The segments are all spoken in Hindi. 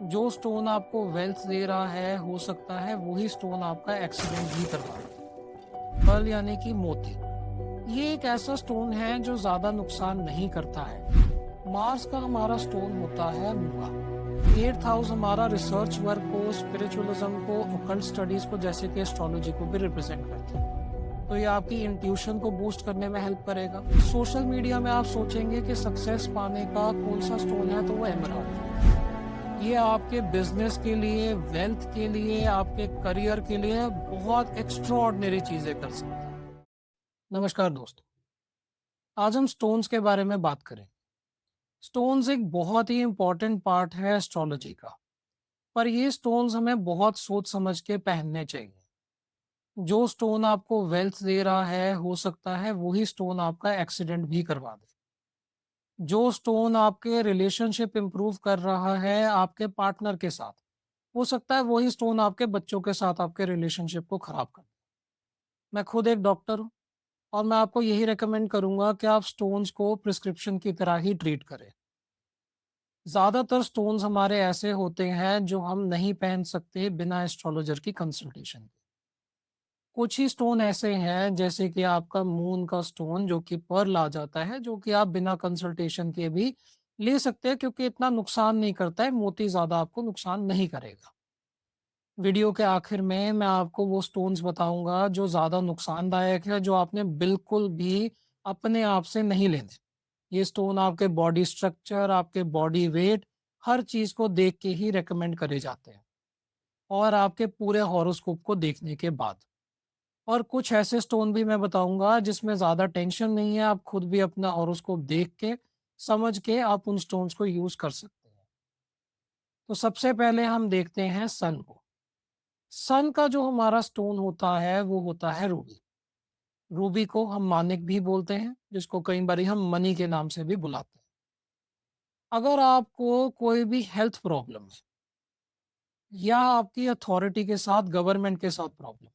जो स्टोन आपको वेल्थ दे रहा है, हो सकता है वही स्टोन आपका एक्सीडेंट भी करवा दे। पर्ल यानी कि मोती, ये एक ऐसा स्टोन है जो ज्यादा नुकसान नहीं करता है। मार्स का हमारा स्टोन होता है मूंगा। एट्थ हाउस हमारा रिसर्च वर्क को, स्पिरिचुअलिज्म को, ओकल्ट स्टडीज को, जैसे कि एस्ट्रोलॉजी को भी रिप्रेजेंट करता है। तो ये आपकी इंट्यूशन को बूस्ट करने में हेल्प करेगा। सोशल मीडिया में आप सोचेंगे कि सक्सेस पाने का कौन सा स्टोन है, तो वो एमराल्ड है। ये आपके बिजनेस के लिए, वेल्थ के लिए, आपके करियर के लिए बहुत एक्स्ट्राऑर्डिनरी चीजें कर सकता है। नमस्कार दोस्तों, आज हम स्टोन्स के बारे में बात करें। स्टोन्स एक बहुत ही इंपॉर्टेंट पार्ट है एस्ट्रोलॉजी का, पर ये स्टोन्स हमें बहुत सोच समझ के पहनने चाहिए। जो स्टोन आपको वेल्थ दे रहा है, हो सकता है वही स्टोन आपका एक्सीडेंट भी करवा दे। जो स्टोन आपके रिलेशनशिप इंप्रूव कर रहा है आपके पार्टनर के साथ, हो सकता है वही स्टोन आपके बच्चों के साथ आपके रिलेशनशिप को खराब कर दे। मैं खुद एक डॉक्टर हूँ और मैं आपको यही रेकमेंड करूंगा कि आप स्टोन्स को प्रिस्क्रिप्शन की तरह ही ट्रीट करें। ज़्यादातर स्टोन्स हमारे ऐसे होते हैं जो हम नहीं पहन सकते बिना एस्ट्रोलॉजर की कंसल्टेशन के। कुछ ही स्टोन ऐसे हैं जैसे कि आपका मून का स्टोन जो कि पर्ल आ जाता है, जो कि आप बिना कंसल्टेशन के भी ले सकते हैं क्योंकि इतना नुकसान नहीं करता है, मोती ज़्यादा आपको नुकसान नहीं करेगा। वीडियो के आखिर में मैं आपको वो स्टोन्स बताऊंगा जो ज़्यादा नुकसानदायक है, जो आपने बिल्कुल भी अपने आप से नहीं लेने। ये स्टोन आपके बॉडी स्ट्रक्चर, आपके बॉडी वेट, हर चीज़ को देख के ही रेकमेंड करे जाते हैं, और आपके पूरे हॉरोस्कोप को देखने के बाद। और कुछ ऐसे स्टोन भी मैं बताऊंगा जिसमें ज़्यादा टेंशन नहीं है, आप खुद भी अपना हॉरोस्कोप देख के, समझ के आप उन स्टोन्स को यूज़ कर सकते हैं। तो सबसे पहले हम देखते हैं सन को। सन का जो हमारा स्टोन होता है वो होता है रूबी। रूबी को हम मानिक भी बोलते हैं, जिसको कई बार हम मनी के नाम से भी बुलाते हैं। अगर आपको कोई भी हेल्थ प्रॉब्लम है या आपकी अथॉरिटी के साथ, गवर्नमेंट के साथ प्रॉब्लम,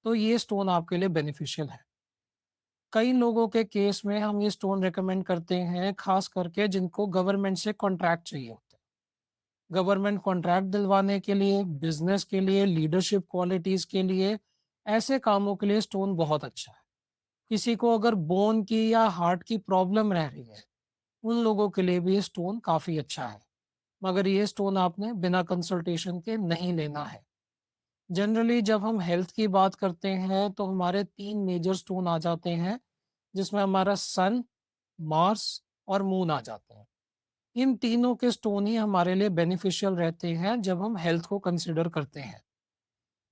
तो ये स्टोन आपके लिए बेनिफिशियल है। कई लोगों के केस में हम ये स्टोन रेकमेंड करते हैं, खास करके जिनको गवर्नमेंट से कॉन्ट्रैक्ट चाहिए होते हैं। गवर्नमेंट कॉन्ट्रैक्ट दिलवाने के लिए, बिजनेस के लिए, लीडरशिप क्वालिटीज के लिए, ऐसे कामों के लिए स्टोन बहुत अच्छा है। किसी को अगर बोन की या हार्ट की प्रॉब्लम रह रही है, उन लोगों के लिए भी ये स्टोन काफ़ी अच्छा है। मगर ये स्टोन आपने बिना कंसल्टेशन के नहीं लेना है। जनरली जब हम हेल्थ की बात करते हैं तो हमारे 3 मेजर स्टोन आ जाते हैं, जिसमें हमारा सन, मार्स और मून आ जाते हैं। इन तीनों के स्टोन ही हमारे लिए बेनिफिशियल रहते हैं जब हम हेल्थ को कंसिडर करते हैं।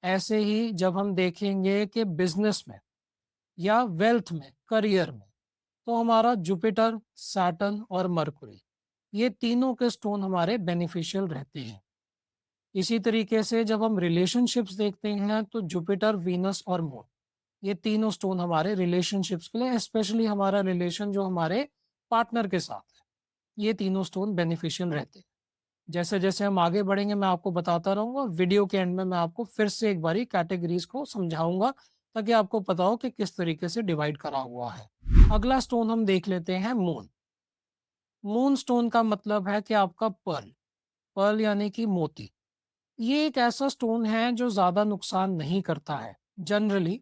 ऐसे ही जब हम देखेंगे कि बिज़नेस में या वेल्थ में, करियर में, तो हमारा जुपिटर, सैटर्न और मरकुरी, ये तीनों के स्टोन हमारे बेनिफिशियल रहते हैं। इसी तरीके से जब हम रिलेशनशिप्स देखते हैं तो जुपिटर, वीनस और मून, ये तीनों स्टोन हमारे रिलेशनशिप्स के लिए, स्पेशली हमारा रिलेशन जो हमारे पार्टनर के साथ है, ये तीनों स्टोन बेनिफिशियल रहते हैं। जैसे जैसे हम आगे बढ़ेंगे मैं आपको बताता रहूंगा, वीडियो के एंड में मैं आपको फिर से एक बारी कैटेगरीज को समझाऊंगा ताकि आपको पता हो कि किस तरीके से डिवाइड करा हुआ है। अगला स्टोन हम देख लेते हैं मून। मून स्टोन का मतलब है कि आपका पर्ल। पर्ल यानी कि मोती। ये एक ऐसा स्टोन है जो ज्यादा नुकसान नहीं करता है। जनरली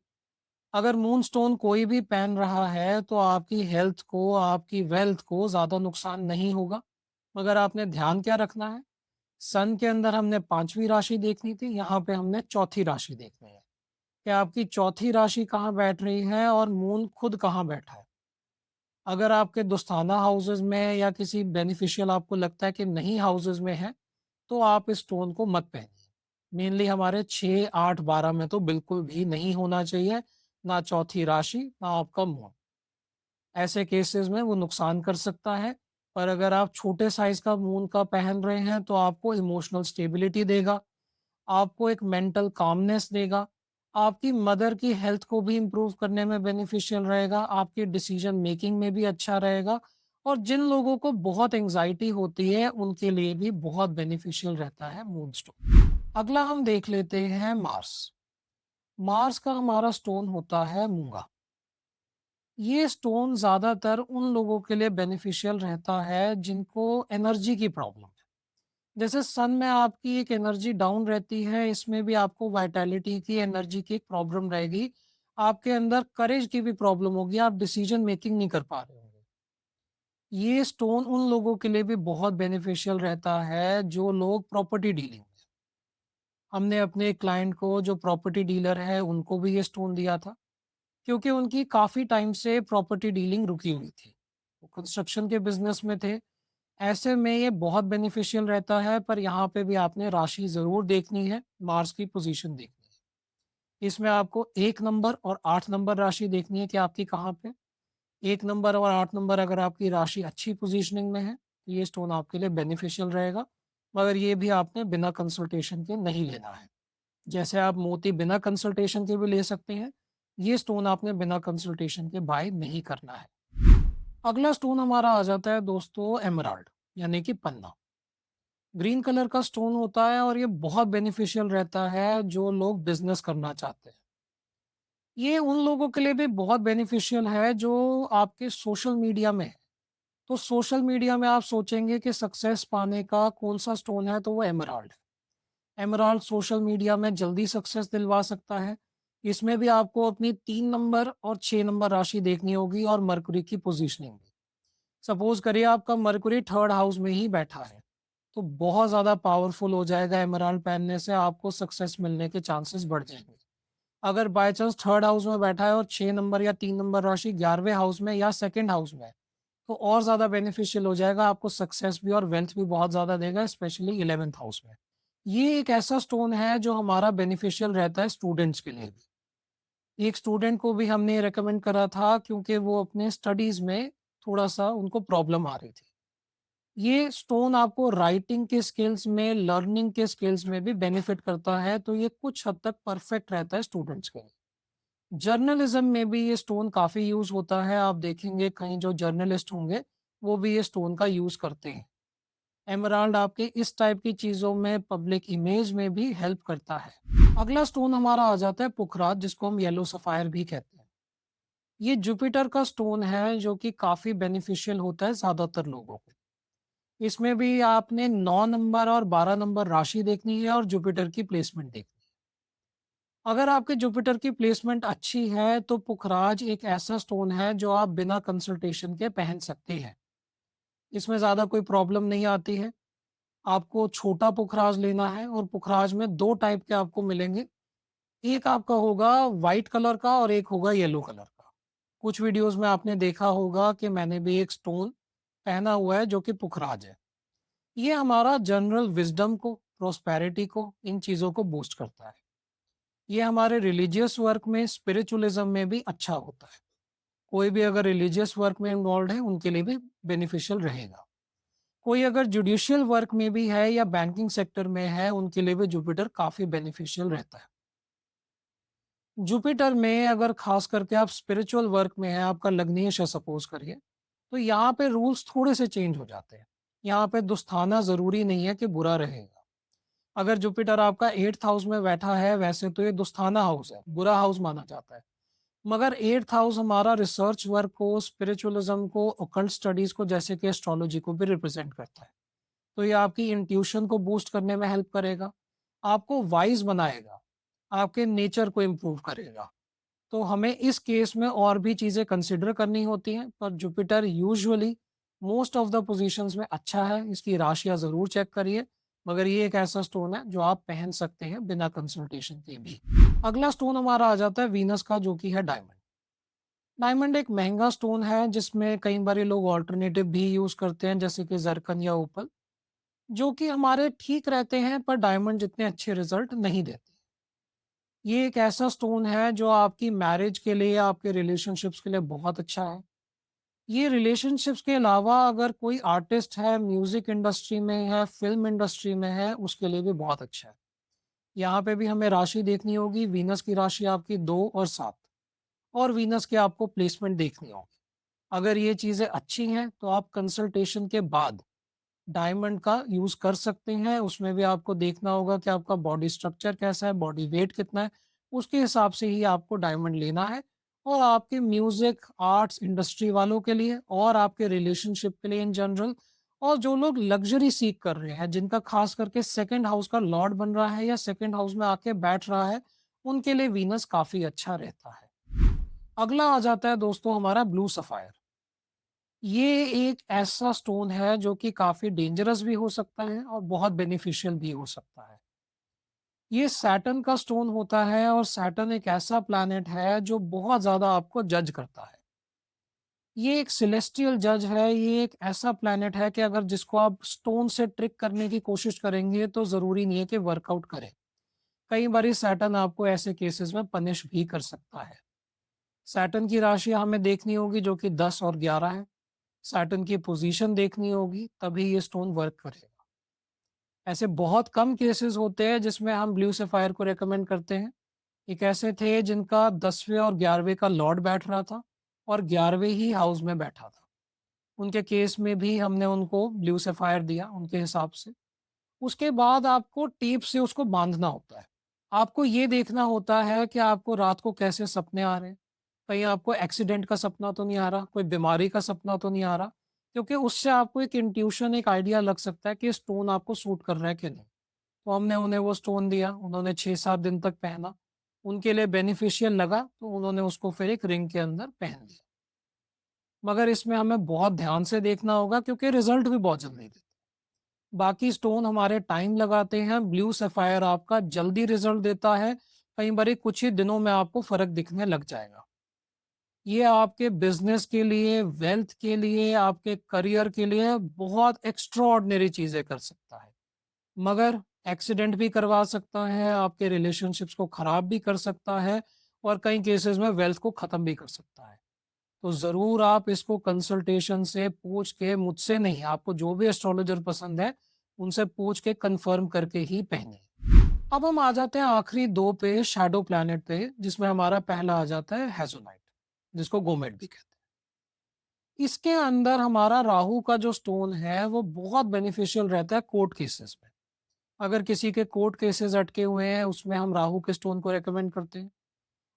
अगर मून स्टोन कोई भी पहन रहा है तो आपकी हेल्थ को, आपकी वेल्थ को ज्यादा नुकसान नहीं होगा। मगर आपने ध्यान क्या रखना है, सन के अंदर हमने पांचवी राशि देखनी थी, यहाँ पे हमने चौथी राशि देखनी है कि आपकी चौथी राशि कहाँ बैठ रही है और मून खुद कहाँ बैठा है। अगर आपके दोस्ताना हाउसेज में या किसी बेनिफिशियल आपको लगता है कि नहीं हाउसेज में है, तो आप इस स्टोन को मत पहनिए। मेनली हमारे 6, 8, 12 में तो बिल्कुल भी नहीं होना चाहिए, ना चौथी राशि ना आपका मून। ऐसे केसेस में वो नुकसान कर सकता है। पर अगर आप छोटे साइज का मून का पहन रहे हैं तो आपको इमोशनल स्टेबिलिटी देगा, आपको एक मेंटल कामनेस देगा, आपकी मदर की हेल्थ को भी इम्प्रूव करने में बेनिफिशियल रहेगा, आपकी डिसीजन मेकिंग में भी अच्छा रहेगा, और जिन लोगों को बहुत एंग्जाइटी होती है उनके लिए भी बहुत बेनिफिशियल रहता है मूनस्टोन। अगला हम देख लेते हैं मार्स। मार्स का हमारा स्टोन होता है मूंगा। ये स्टोन ज्यादातर उन लोगों के लिए बेनिफिशियल रहता है जिनको एनर्जी की प्रॉब्लम है। जैसे सन में आपकी एक एनर्जी डाउन रहती है, इसमें भी आपको वाइटैलिटी की, एनर्जी की एक प्रॉब्लम रहेगी। आपके अंदर करेज की भी प्रॉब्लम होगी, आप डिसीजन मेकिंग नहीं कर पा रहे होंगे। ये स्टोन उन लोगों के लिए भी बहुत बेनिफिशियल रहता है, जो लोग प्रॉपर्टी डीलिंग में। हमने अपने क्लाइंट को जो प्रॉपर्टी डीलर है, उनको भी ये स्टोन दिया था, क्योंकि उनकी काफ़ी टाइम से प्रॉपर्टी डीलिंग रुकी हुई थी। वो कंस्ट्रक्शन के बिज़नेस में थे। ऐसे में ये बहुत बेनिफिशियल रहता है, पर यहाँ पे भी आपने राशि ज़रूर देखनी है, मार्स की पोज़ीशन देखनी है। इसमें आपको 1 नंबर और 8 नंबर राशि देखनी है कि आपकी कहाँ पे। 1 नंबर और 8 नंबर अगर आपकी राशि अच्छी पोज़ीशनिंग में है, तो ये स्टोन आपके लिए बेनिफिशियल रहेगा। मगर ये भी आपने बिना कंसल्टेशन के नहीं लेना है। जैसे आप मोती बिना कंसल्टेशन के भी ले सकते हैं, ये स्टोन आपने बिना कंसल्टेशन के बाय नहीं करना है। अगला स्टोन हमारा आ जाता है दोस्तों एमराल्ड, यानी कि पन्ना। ग्रीन कलर का स्टोन होता है और ये बहुत बेनिफिशियल रहता है जो लोग बिजनेस करना चाहते हैं। ये उन लोगों के लिए भी बहुत बेनिफिशियल है जो आपके सोशल मीडिया में है। तो सोशल मीडिया में आप सोचेंगे कि सक्सेस पाने का कौन सा स्टोन है, तो वो एमराल्ड है। एमराल्ड सोशल मीडिया में जल्दी सक्सेस दिलवा सकता है। इसमें भी आपको अपनी 3 नंबर और 6 नंबर राशि देखनी होगी और मरकुरी की पोजीशनिंग भी। सपोज़ करिए आपका मरकुरी 3rd हाउस में ही बैठा है, तो बहुत ज़्यादा पावरफुल हो जाएगा एमराल्ड पहनने से, आपको सक्सेस मिलने के चांसेस बढ़ जाएँगे। अगर बाय चांस 3rd हाउस में बैठा है और 6 नंबर या 3 नंबर राशि 11वें हाउस में या 2nd हाउस में है, तो और ज़्यादा बेनिफिशियल हो जाएगा, आपको सक्सेस भी और वेल्थ भी बहुत ज़्यादा देगा, स्पेशली 11th हाउस में। ये एक ऐसा स्टोन है जो हमारा बेनिफिशियल रहता है स्टूडेंट्स के लिए भी। एक स्टूडेंट को भी हमने रिकमेंड करा था क्योंकि वो अपने स्टडीज़ में थोड़ा-सा उनको प्रॉब्लम आ रही थी। ये स्टोन आपको राइटिंग के स्किल्स में, लर्निंग के स्किल्स में भी बेनिफिट करता है, तो ये कुछ हद तक परफेक्ट रहता है स्टूडेंट्स के लिए। जर्नलिज़्म में भी ये स्टोन काफ़ी यूज़ होता है, आप देखेंगे कहीं जो जर्नलिस्ट होंगे, वो भी ये स्टोन का यूज़ करते हैं। एमराल्ड आपके इस टाइप की चीज़ों में, पब्लिक इमेज में भी हेल्प करता है। अगला स्टोन हमारा आ जाता है पुखराज, जिसको हम येलो सफ़ायर भी कहते हैं। ये जुपिटर का स्टोन है जो कि काफ़ी बेनिफिशियल होता है ज़्यादातर लोगों को। इसमें भी आपने 9 नंबर और 12 नंबर राशि देखनी है और जुपिटर की प्लेसमेंट देखनी है। अगर आपके जुपिटर की प्लेसमेंट अच्छी है, तो पुखराज एक ऐसा स्टोन है जो आप बिना कंसल्टेशन के पहन सकते हैं। इसमें ज़्यादा कोई प्रॉब्लम नहीं आती है। आपको छोटा पुखराज लेना है और पुखराज में 2 टाइप के आपको मिलेंगे। एक आपका होगा व्हाइट कलर का और एक होगा येलो कलर का। कुछ वीडियोज़ में आपने देखा होगा कि मैंने भी एक स्टोन पहना हुआ है जो कि पुखराज है। ये हमारा जनरल विज़डम को, प्रॉस्पेरिटी को, इन चीज़ों को बूस्ट करता है। ये हमारे रिलीजियस वर्क में, स्पिरिचुअलिज़्म में भी अच्छा होता है। कोई भी अगर रिलीजियस वर्क में इन्वॉल्व्ड है, उनके लिए भी बेनिफिशियल रहेगा। कोई अगर जुडिशियल वर्क में भी है या बैंकिंग सेक्टर में है, उनके लिए भी जुपिटर काफ़ी बेनिफिशियल रहता है। जुपिटर में अगर ख़ास करके आप स्पिरिचुअल वर्क में हैं, आपका लग्नेश है सपोज़ करिए, तो यहाँ पे रूल्स थोड़े से चेंज हो जाते हैं। यहाँ पे दोस्ताना ज़रूरी नहीं है कि बुरा रहेगा। अगर जुपिटर आपका 8th हाउस में बैठा है, वैसे तो ये दोस्ताना हाउस है, बुरा हाउस माना जाता है। मगर 8th हाउस हमारा रिसर्च वर्क को, स्पिरिचुअलिज़्म को, ओकल्ट स्टडीज़ को, जैसे कि एस्ट्रोलॉजी को भी रिप्रेज़ेंट करता है। तो ये आपकी इंट्यूशन को बूस्ट करने में हेल्प करेगा, आपको वाइज़ बनाएगा, आपके नेचर को इम्प्रूव करेगा। तो हमें इस केस में और भी चीज़ें कंसिडर करनी होती हैं, पर Jupiter usually most of the positions में अच्छा है, इसकी राशियाँ ज़रूर चेक करिए, मगर ये एक ऐसा स्टोन है जो आप पहन सकते हैं बिना कंसल्टेशन के भी। अगला स्टोन हमारा आ जाता है वीनस का, जो कि है डायमंड। डायमंड एक महँगा स्टोन है जिसमें कई बारी लोग अल्टरनेटिव भी यूज़ करते हैं, जैसे कि ज़रकन या ओपल, जो कि हमारे ठीक रहते हैं, पर डायमंड जितने अच्छे रिज़ल्ट नहीं देते। ये एक ऐसा स्टोन है जो आपकी मैरिज के लिए, आपके रिलेशनशिप्स के लिए बहुत अच्छा है। ये रिलेशनशिप्स के अलावा अगर कोई आर्टिस्ट है, म्यूज़िक इंडस्ट्री में है, फ़िल्म इंडस्ट्री में है, उसके लिए भी बहुत अच्छा है। यहाँ पे भी हमें राशि देखनी होगी, वीनस की राशि आपकी 2 और 7, और वीनस की आपको प्लेसमेंट देखनी होगी। अगर ये चीज़ें अच्छी हैं, तो आप कंसल्टेशन के बाद डायमंड का यूज़ कर सकते हैं। उसमें भी आपको देखना होगा कि आपका बॉडी स्ट्रक्चर कैसा है, बॉडी वेट कितना है, उसके हिसाब से ही आपको डायमंड लेना है। और आपके म्यूज़िक, आर्ट्स इंडस्ट्री वालों के लिए और आपके रिलेशनशिप के लिए इन जनरल, और जो लोग लग्जरी सीक कर रहे हैं, जिनका खास करके सेकंड हाउस का लॉर्ड बन रहा है या सेकंड हाउस में आके बैठ रहा है, उनके लिए वीनस काफ़ी अच्छा रहता है। अगला आ जाता है दोस्तों हमारा ब्लू सफ़ायर। ये एक ऐसा स्टोन है जो कि काफ़ी डेंजरस भी हो सकता है और बहुत बेनिफिशियल भी हो सकता है। ये सैटर्न का स्टोन होता है और सैटर्न एक ऐसा प्लैनेट है जो बहुत ज़्यादा आपको जज करता है। ये एक सेलेस्टियल जज है, ये एक ऐसा प्लैनेट है कि अगर जिसको आप स्टोन से ट्रिक करने की कोशिश करेंगे तो ज़रूरी नहीं है कि वर्कआउट करे। कई बारी सैटर्न आपको ऐसे केसेस में पनिश भी कर सकता है। सैटर्न की राशि हमें देखनी होगी जो कि 10 और 11 है। सैटर्न की पोजीशन देखनी होगी तभी ये स्टोन वर्क करेगा। ऐसे बहुत कम केसेस होते हैं जिसमें हम ब्लू सफायर को रेकमेंड करते हैं। एक ऐसे थे जिनका 10वें और 11वें का लॉर्ड बैठ रहा था और 11वें ही हाउस में बैठा था। उनके केस में भी हमने उनको ब्लू सफायर दिया उनके हिसाब से। उसके बाद आपको टेप से उसको बाँधना होता है। आपको ये देखना होता है कि आपको रात को कैसे सपने आ रहे हैं। कहीं आपको एक्सीडेंट का सपना तो नहीं आ रहा, कोई बीमारी का सपना तो नहीं आ रहा, क्योंकि उससे आपको एक इंट्यूशन, एक आइडिया लग सकता है कि स्टोन आपको सूट कर रहा है कि नहीं। तो हमने उन्हें वो स्टोन दिया, उन्होंने 6-7 दिन तक पहना। उनके लिए बेनिफिशियल लगा, तो उन्होंने उसको फिर एक रिंग के अंदर पहन लिया। मगर इसमें हमें बहुत ध्यान से देखना होगा क्योंकि रिज़ल्ट भी बहुत जल्दी देते हैं। बाकी स्टोन हमारे टाइम लगाते हैं, ब्लू सफ़ायर आपका जल्दी रिज़ल्ट देता है, कई बारी कुछ ही दिनों में आपको फ़र्क दिखने लग जाएगा। ये आपके बिज़नेस के लिए, वेल्थ के लिए, आपके करियर के लिए बहुत एक्स्ट्राऑर्डिनरी चीज़ें कर सकता है। मगर एक्सीडेंट भी करवा सकता है, आपके रिलेशनशिप्स को ख़राब भी कर सकता है और कई केसेज़ में वेल्थ को ख़त्म भी कर सकता है। तो ज़रूर आप इसको कंसल्टेशन से पूछ के, मुझसे नहीं, आपको जो भी एस्ट्रोलॉजर पसंद है, उनसे पूछ के कन्फर्म करके ही पहनिए। अब हम आ जाते हैं आखिरी 2 पे, शैडो प्लैनेट पे, जिसमें हमारा पहला आ जाता है हेज़ोनाइट, जिसको गोमेट भी कहते हैं। इसके अंदर हमारा राहु का जो स्टोन है, वो बहुत बेनिफिशियल रहता है कोर्ट केसेस में। अगर किसी के कोर्ट केसेस अटके हुए हैं, उसमें हम राहु के स्टोन को रिकमेंड करते हैं।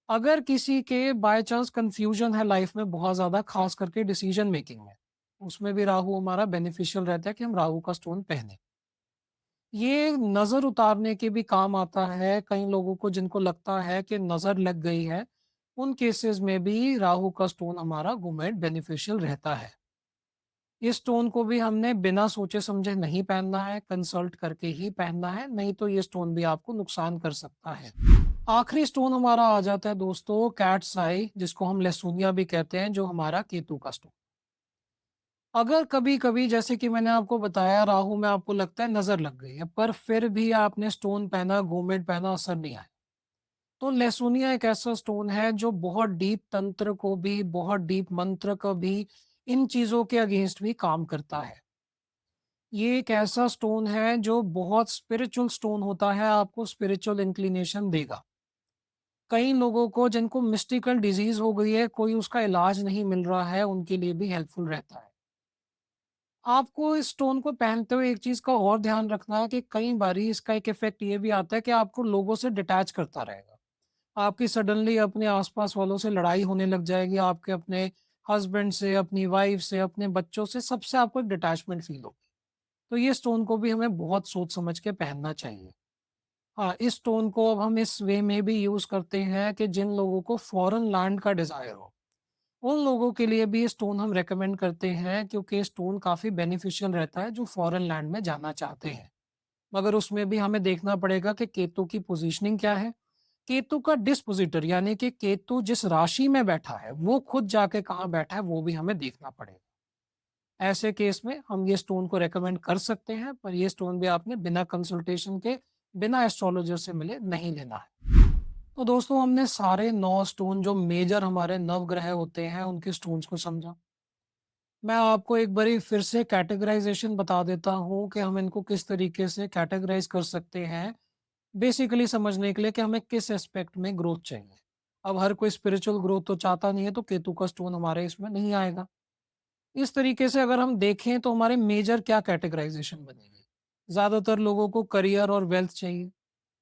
अगर किसी के बाय चांस कन्फ्यूजन है लाइफ में बहुत ज़्यादा, खास करके डिसीजन मेकिंग में, उसमें भी राहु हमारा बेनिफिशियल रहता है कि हम राहु का स्टोन पहने। ये नज़र उतारने के भी काम आता है, कई लोगों को जिनको लगता है कि नज़र लग गई है, उन केसेस में भी राहु का स्टोन हमारा घुमेट बेनिफिशियल रहता है। इस स्टोन को भी हमने बिना सोचे समझे नहीं पहनना है, कंसल्ट करके ही पहनना है, नहीं तो ये स्टोन भी आपको नुकसान कर सकता है। आखिरी स्टोन हमारा आ जाता है दोस्तों कैट्स आई, जिसको हम लहसुनिया भी कहते हैं, जो हमारा केतु का स्टोन। अगर कभी-कभी जैसे कि मैंने आपको बताया राहु में आपको लगता है नज़र लग गई है, पर फिर भी आपने स्टोन पहना, गोमेड पहना, असर नहीं आया। तो लहसुनिया एक ऐसा स्टोन है जो बहुत डीप तंत्र को भी, बहुत डीप मंत्र को भी, इन चीज़ों के अगेंस्ट भी काम करता है। ये एक ऐसा स्टोन है जो बहुत स्पिरिचुअल स्टोन होता है, आपको स्पिरिचुअल इंक्लिनेशन देगा। कई लोगों को जिनको मिस्टिकल डिजीज़ हो गई है, कोई उसका इलाज नहीं मिल रहा है, उनके लिए भी हेल्पफुल रहता है। आपको इस स्टोन को पहनते हुए एक चीज़ का और ध्यान रखना है कि कई बारी इसका एक इफ़ेक्ट ये भी आता है कि आपको लोगों से डिटैच करता रहेगा। आपकी सडनली अपने आस-पास वालों से लड़ाई होने लग जाएगी, आपके अपने हस्बैंड से, अपनी वाइफ़ से, अपने बच्चों से, सबसे आपको एक डिटैचमेंट फ़ील होगी। तो ये स्टोन को भी हमें बहुत सोच समझ के पहनना चाहिए। हाँ, इस स्टोन को अब हम इस वे में भी यूज़ करते हैं कि जिन लोगों को फॉरेन लैंड का डिज़ायर हो, उन लोगों के लिए भी ये स्टोन हम रिकमेंड करते हैं क्योंकि ये स्टोन काफ़ी बेनिफिशियल रहता है जो फॉरेन लैंड में जाना चाहते हैं। मगर उसमें भी हमें देखना पड़ेगा कि केतु की पोज़ीशनिंग क्या है? केतु का डिस्पोज़िटर यानी कि केतु जिस राशि में बैठा है, वो खुद जाके कहाँ बैठा है, वो भी हमें देखना पड़ेगा। ऐसे केस में हम ये स्टोन को रिकमेंड कर सकते हैं, पर ये स्टोन भी आपने बिना कंसल्टेशन के, बिना एस्ट्रोलॉजर से मिले नहीं लेना है। तो दोस्तों हमने सारे 9 स्टोन जो मेजर हमारे नवग्रह होते हैं, उनके स्टोन्स को समझा। मैं आपको एक बारी फिर से कैटेगराइज़ेशन बता देता हूँ कि हम इनको किस तरीके से कैटेगराइज़ कर सकते हैं, बेसिकली समझने के लिए कि हमें किस एस्पेक्ट में ग्रोथ चाहिए। अब हर कोई स्पिरिचुअल ग्रोथ तो चाहता नहीं है, तो केतु का स्टोन हमारे इसमें नहीं आएगा। इस तरीके से अगर हम देखें तो हमारे मेजर क्या कैटेगराइजेशन बनेगी। ज़्यादातर लोगों को करियर और वेल्थ चाहिए,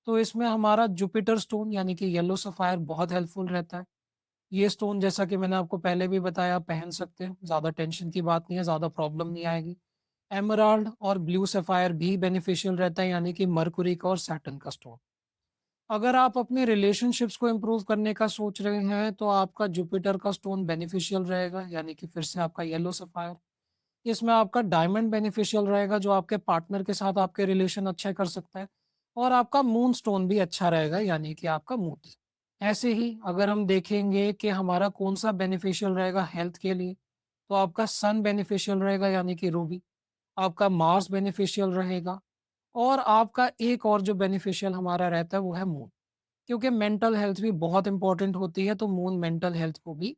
तो इसमें हमारा जुपिटर स्टोन यानी कि येलो सफ़ायर बहुत हेल्पफुल रहता है। ये स्टोन जैसा कि मैंने आपको पहले भी बताया पहन सकते हैं, ज़्यादा टेंशन की बात नहीं है, ज़्यादा प्रॉब्लम नहीं आएगी। एमराल्ड और ब्लू सफायर भी बेनिफिशियल रहता है, यानी कि मरकुरी का और सैटर्न का स्टोन। अगर आप अपने रिलेशनशिप्स को इम्प्रूव करने का सोच रहे हैं तो आपका जुपिटर का स्टोन बेनिफिशियल रहेगा, यानी कि फिर से आपका येलो सफायर। इसमें आपका डायमंड बेनिफिशियल रहेगा, जो आपके पार्टनर के साथ आपके रिलेशन अच्छे कर सकता है। और आपका मून स्टोन भी अच्छा रहेगा, यानी कि आपका मोती। ऐसे ही अगर हम देखेंगे कि हमारा कौन सा बेनिफिशियल रहेगा हेल्थ के लिए, तो आपका सन बेनिफिशियल रहेगा, यानी कि रूबी। आपका मार्स बेनिफिशियल रहेगा। और आपका एक और जो बेनिफिशियल हमारा रहता है वो है मून, क्योंकि मेंटल हेल्थ भी बहुत इंपॉर्टेंट होती है, तो मून मेंटल हेल्थ को भी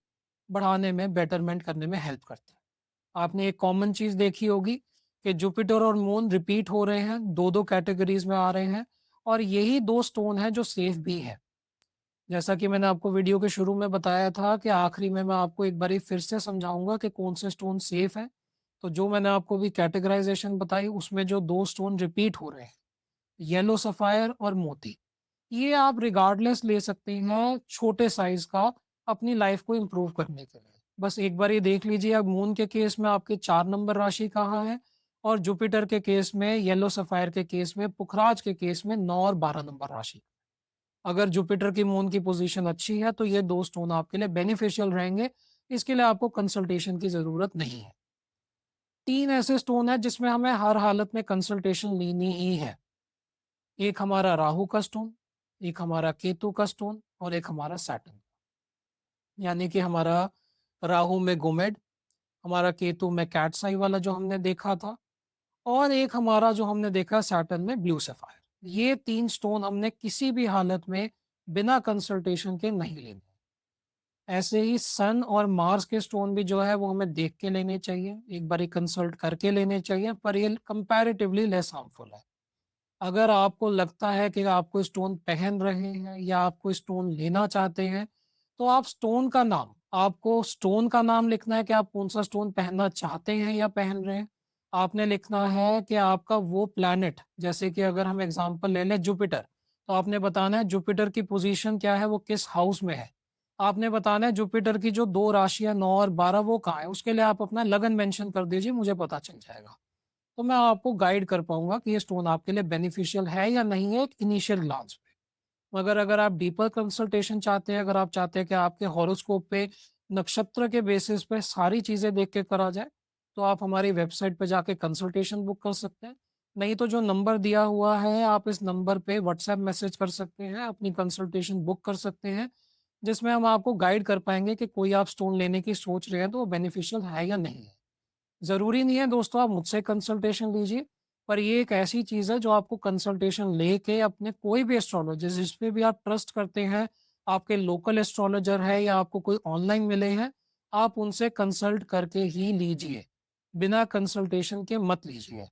बढ़ाने में, बेटरमेंट करने में हेल्प करता है। आपने एक कॉमन चीज देखी होगी कि जुपिटर और मून रिपीट हो रहे हैं, दो दो कैटेगरीज में आ रहे हैं। और यही दो स्टोन है जो सेफ भी है। जैसा कि मैंने आपको वीडियो के शुरू में बताया था कि आखिरी में मैं आपको एक बारी फिर से समझाऊंगा कि कौन से स्टोन सेफ है। तो जो मैंने आपको भी कैटेगराइजेशन बताई, उसमें जो दो स्टोन रिपीट हो रहे हैं, येलो सफायर और मोती, ये आप रिगार्डलेस ले सकते हैं छोटे साइज का, अपनी लाइफ को इम्प्रूव करने के लिए। बस एक बार ये देख लीजिए, अब मून के केस में आपके 4 नंबर राशि कहाँ है, और जुपिटर के केस में, येलो सफायर के केस में, पुखराज के केस में 9 और 12 नंबर राशि। अगर जुपिटर की मून की पोजीशन अच्छी है तो ये दो स्टोन आपके लिए बेनिफिशियल रहेंगे। इसके लिए आपको कंसल्टेशन की जरूरत नहीं है। तीन ऐसे स्टोन है जिसमें हमें हर हालत में कंसल्टेशन लेनी ही है। एक हमारा राहु का स्टोन, एक हमारा केतु का स्टोन, और एक हमारा सैटर्न। यानी कि हमारा राहु में गोमेड, हमारा केतु में कैट्स आई वाला जो हमने देखा था, और एक हमारा जो हमने देखा सैटर्न में ब्लू सफायर। ये तीन स्टोन हमने किसी भी हालत में बिना कंसल्टेशन के नहीं लेने। ऐसे ही सन और मार्स के स्टोन भी जो है वो हमें देख के लेने चाहिए, एक बार कंसल्ट करके लेने चाहिए, पर ये कंपैरेटिवली लेस हार्मफुल है। अगर आपको लगता है कि आपको स्टोन पहन रहे हैं या आपको स्टोन लेना चाहते हैं, तो आप स्टोन का नाम, आपको स्टोन का नाम लिखना है कि आप कौन सा स्टोन पहनना चाहते हैं या पहन रहे हैं। आपने लिखना है कि आपका वो प्लैनेट, जैसे कि अगर हम एग्जांपल ले लें जुपिटर, तो आपने बताना है जुपिटर की पोजीशन क्या है, वो किस हाउस में है। आपने बताना है जुपिटर की जो दो राशियां 9 और 12 वो कहाँ है। उसके लिए आप अपना लगन मेंशन कर दीजिए, मुझे पता चल जाएगा। तो मैं आपको गाइड कर पाऊंगा कि ये स्टोन आपके लिए बेनिफिशियल है या नहीं है एक इनिशियल ग्लांस पे। मगर अगर आप डीपर कंसल्टेशन चाहते हैं, अगर आप चाहते हैं कि आपके हॉरोस्कोप पे, नक्षत्र के बेसिस पे सारी चीजें देख के करा जाए, तो आप हमारी वेबसाइट पे जाके कंसल्टेशन बुक कर सकते हैं। नहीं तो जो नंबर दिया हुआ है, आप इस नंबर पे व्हाट्सएप मैसेज कर सकते हैं, अपनी कंसल्टेशन बुक कर सकते हैं, जिसमें हम आपको गाइड कर पाएंगे कि कोई आप स्टोन लेने की सोच रहे हैं तो वो बेनिफिशियल है या नहीं है। ज़रूरी नहीं है दोस्तों आप मुझसे कंसल्टेशन लीजिए, पर ये एक ऐसी चीज़ है जो आपको कंसल्टेशन लेके अपने कोई भी एस्ट्रोलॉजर जिस पे भी आप ट्रस्ट करते हैं, आपके लोकल एस्ट्रोलॉजर है या आपको कोई ऑनलाइन मिले हैं, आप उनसे कंसल्ट करके ही लीजिए। बिना कंसल्टेशन के मत लीजिए।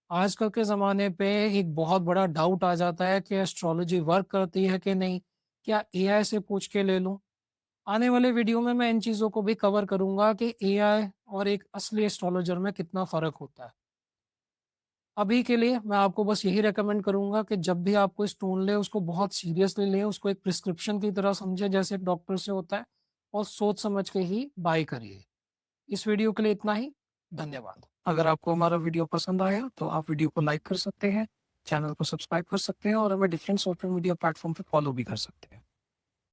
आजकल के ज़माने पे एक बहुत बड़ा डाउट आ जाता है कि एस्ट्रोलॉजी वर्क करती है कि नहीं? क्या एआई से पूछ के ले लूँ? आने वाले वीडियो में मैं इन चीज़ों को भी कवर करूंगा कि एआई और एक असली एस्ट्रोलॉजर में कितना फ़र्क होता है। अभी के लिए मैं आपको बस यही रेकमेंड करूंगा कि जब भी आप कोई स्टोन ले, उसको बहुत सीरियसली लें, उसको एक प्रिस्क्रिप्शन की तरह समझे जैसे एक डॉक्टर से होता है, और सोच समझ के ही बाय करिए। इस वीडियो के लिए इतना ही। धन्यवाद। अगर आपको हमारा वीडियो पसंद आया तो आप वीडियो को लाइक कर सकते हैं, चैनल को सब्सक्राइब कर सकते हैं, और हमें डिफरेंट सोशल मीडिया प्लेटफॉर्म पे फॉलो भी कर सकते हैं।